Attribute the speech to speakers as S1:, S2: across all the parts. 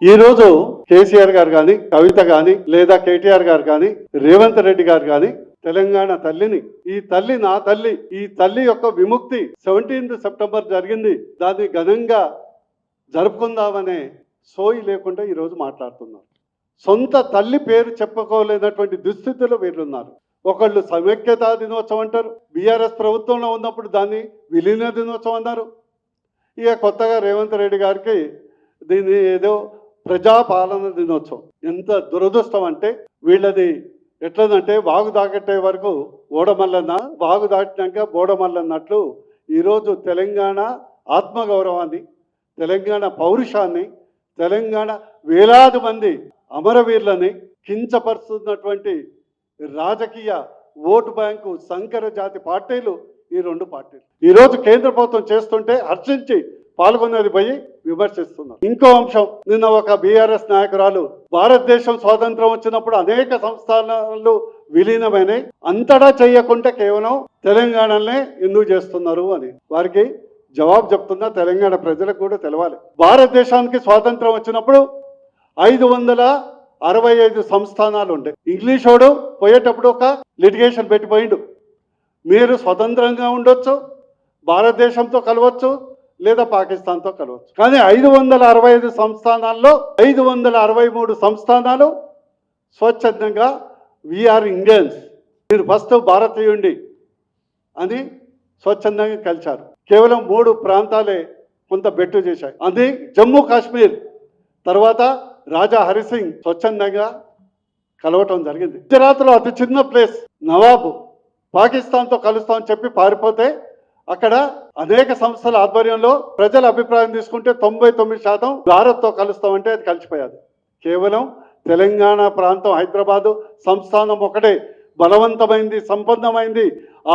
S1: ఈ రోజు కేసీఆర్ గారు కానీ, కవిత కానీ, లేదా కేటీఆర్ గారు కానీ, రేవంత్ రెడ్డి గారు కానీ తెలంగాణ తల్లిని, ఈ తల్లి నా తల్లి, ఈ తల్లి యొక్క విముక్తి 17th సెప్టెంబర్ జరిగింది, దాన్ని ఘనంగా జరుపుకుందామనే సోయి లేకుండా ఈరోజు మాట్లాడుతున్నారు. సొంత తల్లి పేరు చెప్పుకోలేనటువంటి దుస్థితిలో వీళ్ళున్నారు. ఒకళ్ళు సమైక్యతా దినోత్సవం అంటారు, బీఆర్ఎస్ ప్రభుత్వంలో ఉన్నప్పుడు దాన్ని విలీన దినోత్సవం అన్నారు. ఇక కొత్తగా రేవంత్ రెడ్డి గారికి దీన్ని ఏదో ప్రజాపాలన దినోత్సవం. ఎంత దురదృష్టం అంటే వీళ్ళది ఎట్లదంటే వాగు దాకట్టే వరకు ఓడమల్లన్న, వాగు దాటినాక బోడమల్లన్నట్లు ఈరోజు తెలంగాణ ఆత్మగౌరవాన్ని, తెలంగాణ పౌరుషాన్ని, తెలంగాణ వేలాది మంది అమరవీరులని కించపరుస్తున్నటువంటి రాజకీయ ఓటు బ్యాంకు సంకర జాతి పార్టీలు ఈ రెండు పార్టీలు ఈరోజు కేంద్ర ప్రభుత్వం చేస్తుంటే హర్షించి పాల్గొనేది పోయి విమర్శిస్తున్నారు. ఇంకో అంశం, నిన్న ఒక బీఆర్ఎస్ నాయకురాలు భారతదేశం స్వాతంత్రం వచ్చినప్పుడు అనేక సంస్థానాలు విలీనమైనవి, అంతటా చేయకుండా కేవలం తెలంగాణనే ఎందుకు చేస్తున్నారు అని వారికి జవాబు చెప్తున్నా. తెలంగాణ ప్రజలకు కూడా తెలవాలి. భారతదేశానికి స్వాతంత్రం వచ్చినప్పుడు 565 సంస్థానాలు ఉండే. ఇంగ్లీష్ వాడు పోయేటప్పుడు ఒక లిటిగేషన్ పెట్టిపోయిండు, మీరు స్వతంత్రంగా ఉండొచ్చు, భారతదేశంతో కలవచ్చు, లేదా పాకిస్తాన్తో కలవచ్చు. కానీ 565 సంస్థానాల్లో 563 సంస్థానాలు స్వచ్ఛందంగా వీఆర్ ఇండియన్స్, మీరు ఫస్ట్ భారతీయుండి అని స్వచ్ఛందంగా కలిశారు. కేవలం 3 ప్రాంతాలే కొంత బెట్టు చేశాయి. అది జమ్మూ కాశ్మీర్, తర్వాత రాజా హరిసింగ్ స్వచ్ఛందంగా కలవటం జరిగింది. గుజరాత్లో అతి చిన్న ప్లేస్ నవాబు పాకిస్తాన్తో కలుస్తామని చెప్పి పారిపోతే అక్కడ అనేక సంస్థల ఆధ్వర్యంలో ప్రజల అభిప్రాయం తీసుకుంటే 99% భారత్తో కలుస్తామంటే అది కలిసిపోయాది. కేవలం తెలంగాణ ప్రాంతం హైదరాబాదు సంస్థానం ఒకటే బలవంతమైంది, సంపన్నమైంది,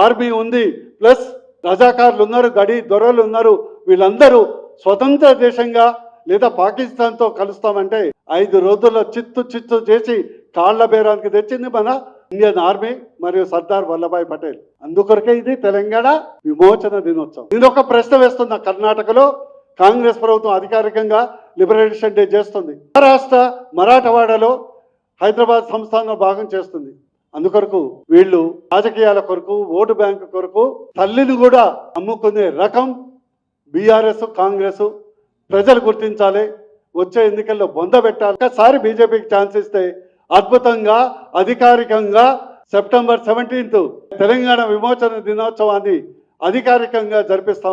S1: ఆర్మీ ఉంది, ప్లస్ రజాకారులు ఉన్నారు, గడి దొరలు ఉన్నారు. వీళ్ళందరూ స్వతంత్ర దేశంగా లేదా పాకిస్తాన్తో కలుస్తామంటే 5 రోజుల్లో చిత్తు చేసి కాళ్ల బేరానికి తెచ్చింది మన ఇండియన్ ఆర్మీ మరియు సర్దార్ వల్లభాయ్ పటేల్. అందుకొరకే ఇది తెలంగాణ విమోచన దినోత్సవం. నేను ఒక ప్రశ్న వేస్తున్నా, కర్ణాటకలో కాంగ్రెస్ ప్రభుత్వం అధికారికంగా లిబరేషన్ డే చేస్తుంది, మహారాష్ట్ర మరాఠవాడలో హైదరాబాద్ సంస్థానంలో భాగం చేస్తుంది. అందుకొరకు వీళ్ళు రాజకీయాల కొరకు, ఓటు బ్యాంకు కొరకు తల్లిని కూడా అమ్ముకునే రకం బీఆర్ఎస్ కాంగ్రెస్. ప్రజలు గుర్తించాలి, వచ్చే ఎన్నికల్లో బొందబెట్టాలి. ఒకసారి బీజేపీకి ఛాన్స్ ఇస్తే అద్భుతంగా అధికారికంగా సెప్టెంబర్ 17th తెలంగాణ విమోచన దినోత్సవాన్ని అధికారికంగా జరిపిస్తాం.